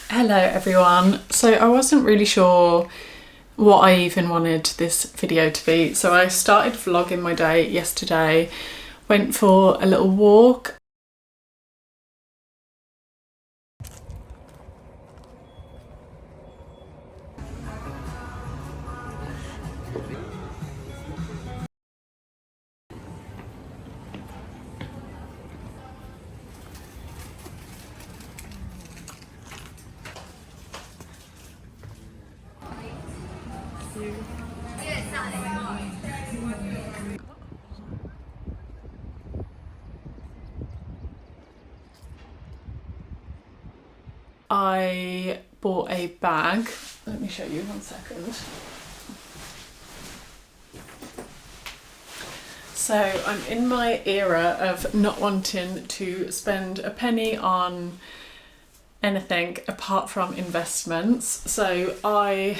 Hello everyone. So I wasn't really sure what I even wanted this video to be, so I started vlogging my day yesterday, went for a little walk. I bought a bag. Let me show you 1 second. So I'm in my era of not wanting to spend a penny on anything apart from investments. So I'll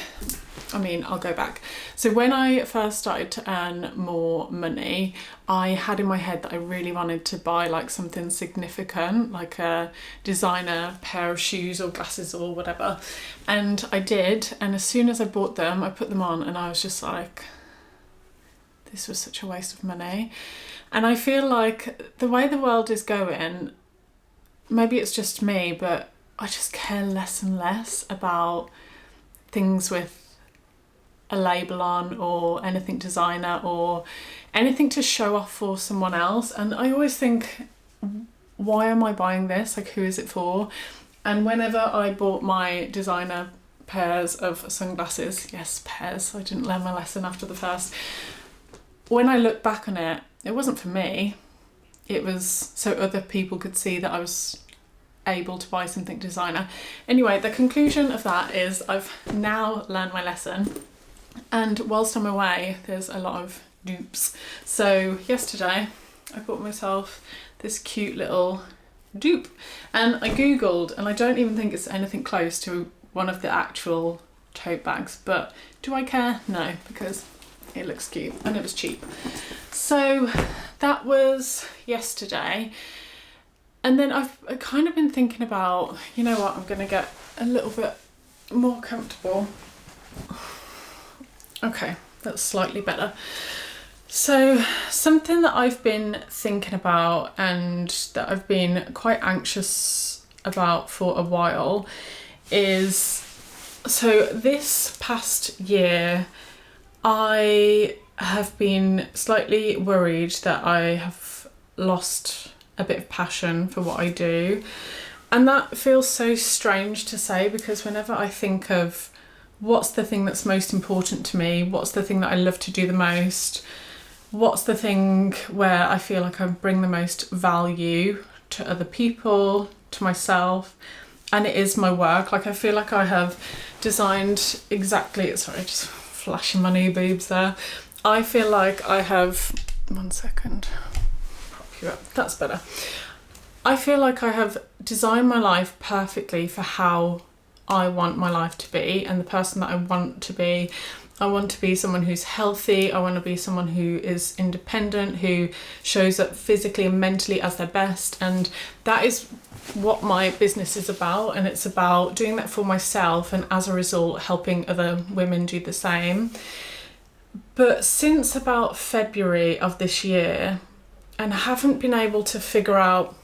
go back. So when I first started to earn more money, I had in my head that I really wanted to buy like something significant, like a designer pair of shoes or glasses or whatever. And I did. And as soon as I bought them, I put them on and I was just like, this was such a waste of money. And I feel like the way the world is going, maybe it's just me, but I just care less and less about things with a label on or anything designer or anything to show off for someone else. And I always think, why am I buying this? Like, who is it for? And whenever I bought my designer pairs of sunglasses, yes, pairs, I didn't learn my lesson after the first. When I look back on it, it wasn't for me. It was so other people could see that I was able to buy something designer. Anyway, the conclusion of that is I've now learned my lesson. And whilst I'm away, there's a lot of dupes. So yesterday, I bought myself this cute little dupe. And I googled, and I don't even think it's anything close to one of the actual tote bags. But do I care? No, because it looks cute and it was cheap. So that was yesterday. And then I've kind of been thinking about, you know what, I'm going to get a little bit more comfortable. Okay, that's slightly better. So something that I've been thinking about and that I've been quite anxious about for a while is, so this past year I have been slightly worried that I have lost a bit of passion for what I do. And that feels so strange to say, because whenever I think of what's the thing that's most important to me, what's the thing that I love to do the most, what's the thing where I feel like I bring the most value to other people, to myself, and it is my work. Like, I feel like I have designed exactly, sorry, just flashing my new boobs there. I feel like I have, 1 second, prop you up, that's better. I feel like I have designed my life perfectly for how I want my life to be and the person that I want to be. I want to be someone who's healthy. I want to be someone who is independent, who shows up physically and mentally as their best. And that is what my business is about. And it's about doing that for myself and as a result, helping other women do the same. But since about February of this year, and I haven't been able to figure out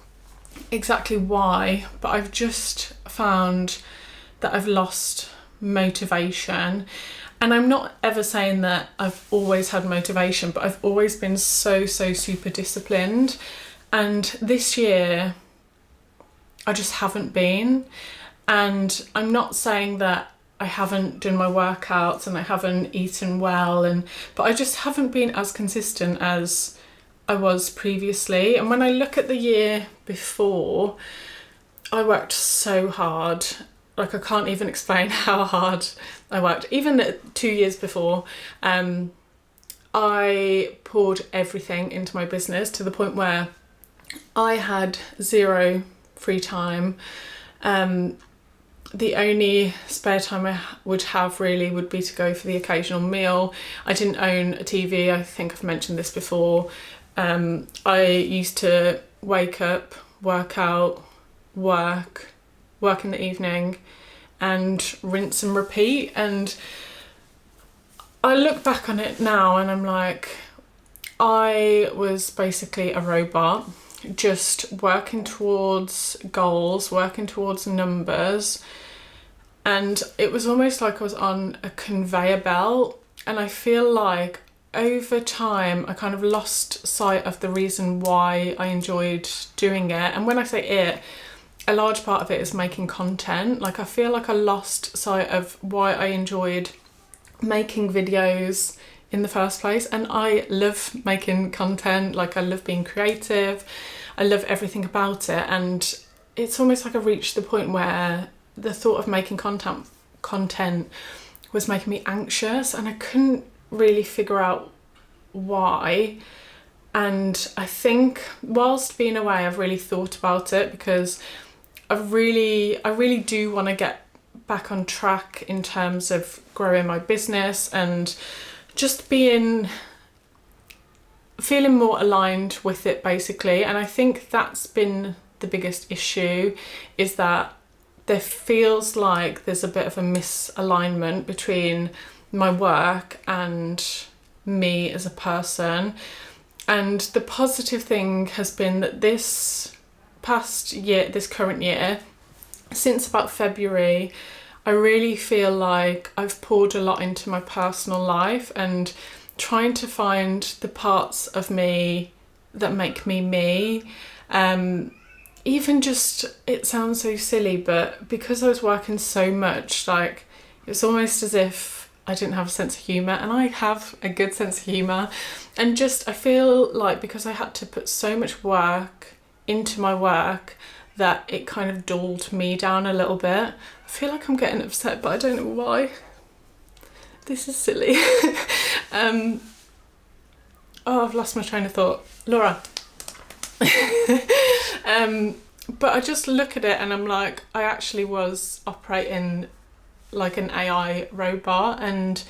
exactly why, but I've just found that I've lost motivation. And I'm not ever saying that I've always had motivation, but I've always been so super disciplined. And this year, I just haven't been. And I'm not saying that I haven't done my workouts and I haven't eaten well, but I just haven't been as consistent as I was previously. And when I look at the year before, I worked so hard. Like, I can't even explain how hard I worked. Even 2 years before, I poured everything into my business to the point where I had zero free time. The only spare time I would have really would be to go for the occasional meal. I didn't own a TV. I think I've mentioned this before. I used to wake up, work out, work in the evening, and rinse and repeat. And I look back on it now and I'm like, I was basically a robot, just working towards goals, working towards numbers. And it was almost like I was on a conveyor belt. And I feel like over time, I kind of lost sight of the reason why I enjoyed doing it. And when I say it, a large part of it is making content. Like, I feel like I lost sight of why I enjoyed making videos in the first place. And I love making content. Like, I love being creative. I love everything about it. And it's almost like I reached the point where the thought of making content was making me anxious, and I couldn't really figure out why. And I think whilst being away, I've really thought about it, because I really do want to get back on track in terms of growing my business and just feeling more aligned with it, basically. And I think that's been the biggest issue, is that there feels like there's a bit of a misalignment between my work and me as a person. And the positive thing has been that this current year, since about February, I really feel like I've poured a lot into my personal life and trying to find the parts of me that make me me. Even just, it sounds so silly, but because I was working so much, like, it's almost as if I didn't have a sense of humour, and I have a good sense of humour. And just, I feel like because I had to put so much work into my work, that it kind of dulled me down a little bit. I feel like I'm getting upset, but I don't know why. This is silly. Oh, I've lost my train of thought. Laura. But I just look at it and I'm like, I actually was operating like an AI robot, and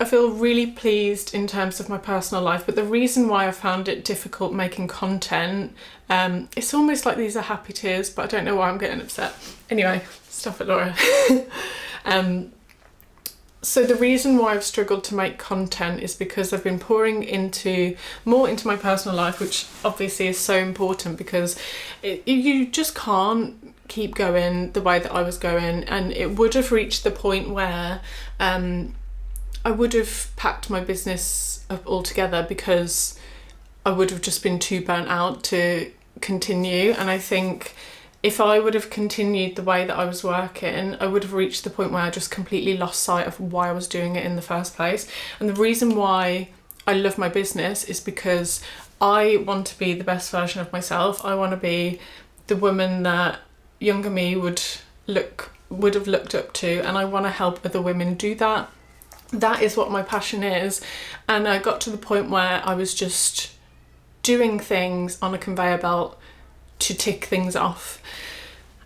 I feel really pleased in terms of my personal life. But the reason why I found it difficult making content, it's almost like these are happy tears, but I don't know why I'm getting upset. Anyway, stop it, Laura. So the reason why I've struggled to make content is because I've been pouring more into my personal life, which obviously is so important, because you just can't keep going the way that I was going. And it would have reached the point where I would have packed my business up altogether, because I would have just been too burnt out to continue. And I think if I would have continued the way that I was working, I would have reached the point where I just completely lost sight of why I was doing it in the first place. And the reason why I love my business is because I want to be the best version of myself. I want to be the woman that younger me would have looked up to, and I want to help other women do that. That is what my passion is. And I got to the point where I was just doing things on a conveyor belt to tick things off.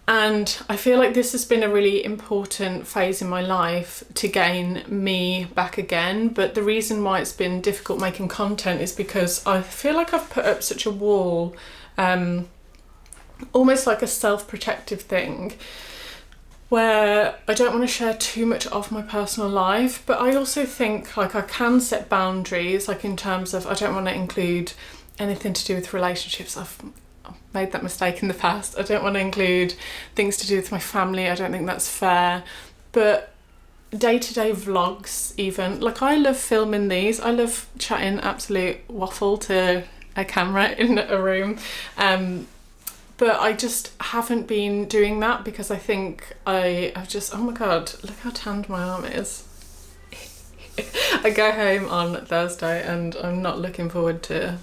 And I feel like this has been a really important phase in my life to gain me back again. But the reason why it's been difficult making content is because I feel like I've put up such a wall, almost like a self-protective thing, where I don't want to share too much of my personal life. But I also think like I can set boundaries, like in terms of I don't want to include anything to do with relationships. I've made that mistake in the past. I don't want to include things to do with my family. I don't think that's fair. But day-to-day vlogs, even, like, I love filming these. I love chatting absolute waffle to a camera in a room. But I just haven't been doing that because I think I've just, oh my God, look how tanned my arm is. I go home on Thursday and I'm not looking forward to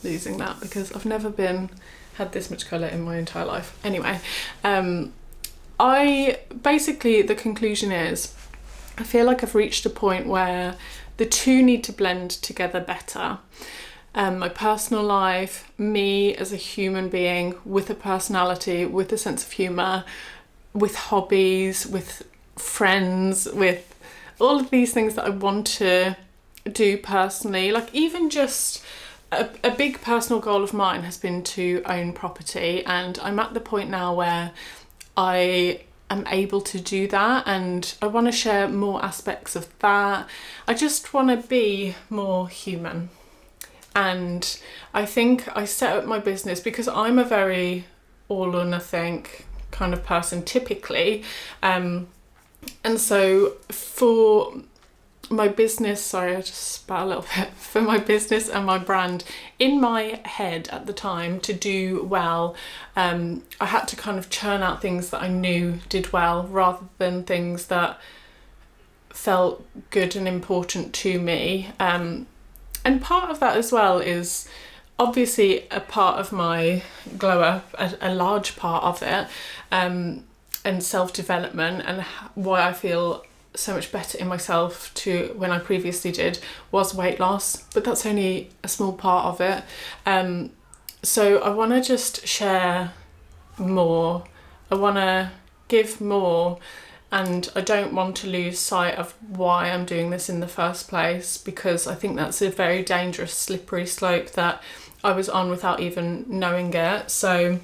losing that because I've never had this much colour in my entire life. Anyway, the conclusion is, I feel like I've reached a point where the two need to blend together better. My personal life, me as a human being with a personality, with a sense of humour, with hobbies, with friends, with all of these things that I want to do personally. Like, even just a big personal goal of mine has been to own property, and I'm at the point now where I am able to do that, and I want to share more aspects of that. I just want to be more human. And I think I set up my business because I'm a very all or nothing kind of person typically. And so for my business, sorry, I just spat a little bit, for my business and my brand, in my head at the time to do well, I had to kind of churn out things that I knew did well rather than things that felt good and important to me. And part of that as well is obviously a part of my glow up, a large part of it, and self-development, and why I feel so much better in myself to when I previously did was weight loss, but that's only a small part of it. So I want to just share more. I want to give more. And I don't want to lose sight of why I'm doing this in the first place, because I think that's a very dangerous, slippery slope that I was on without even knowing it. So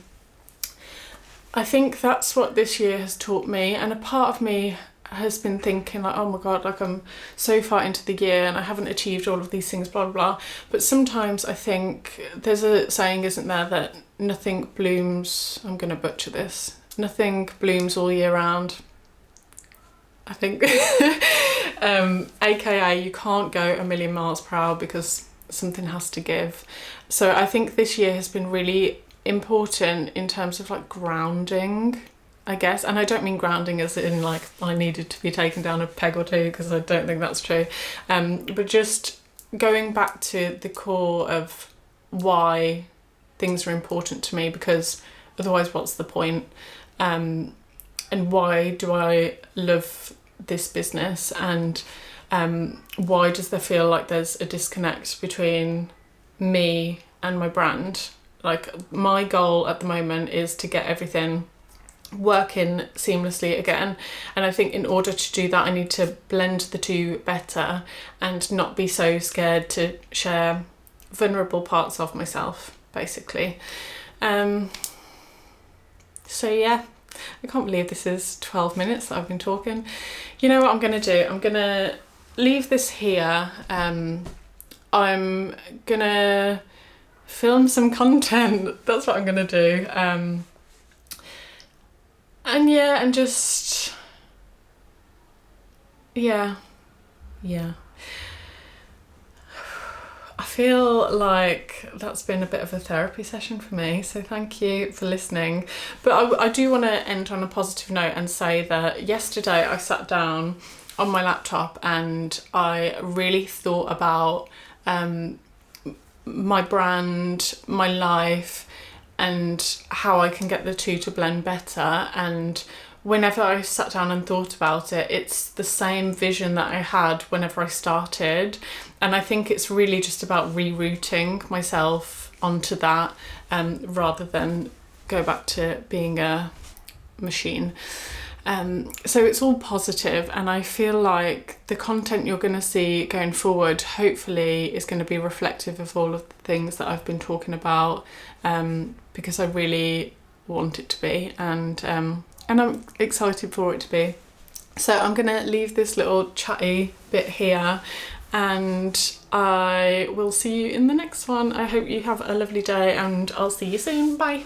I think that's what this year has taught me. And a part of me has been thinking like, oh my God, like I'm so far into the year and I haven't achieved all of these things, blah, blah, blah. But sometimes I think there's a saying, isn't there, that nothing blooms, I'm going to butcher this, nothing blooms all year round. I think, aka you can't go a million miles per hour because something has to give. So I think this year has been really important in terms of like grounding, I guess. And I don't mean grounding as in like I needed to be taken down a peg or two, because I don't think that's true. But just going back to the core of why things are important to me, because otherwise what's the point? And why do I love this business, and why does there feel like there's a disconnect between me and my brand? Like my goal at the moment is to get everything working seamlessly again, and I think in order to do that I need to blend the two better and not be so scared to share vulnerable parts of myself, basically. So yeah, I can't believe this is 12 minutes that I've been talking. You know what I'm going to do? I'm going to leave this here. I'm going to film some content. That's what I'm going to do. And yeah, and just... Yeah. I feel like that's been a bit of a therapy session for me, so thank you for listening. But I do want to end on a positive note and say that yesterday I sat down on my laptop and I really thought about my brand, my life, and how I can get the two to blend better. And whenever I sat down and thought about it, it's the same vision that I had whenever I started. And I think it's really just about rerouting myself onto that, rather than go back to being a machine. So it's all positive, and I feel like the content you're going to see going forward hopefully is going to be reflective of all of the things that I've been talking about, because I really want it to be, and I'm excited for it to be. So I'm going to leave this little chatty bit here, and I will see you in the next one. I hope you have a lovely day, and I'll see you soon. Bye.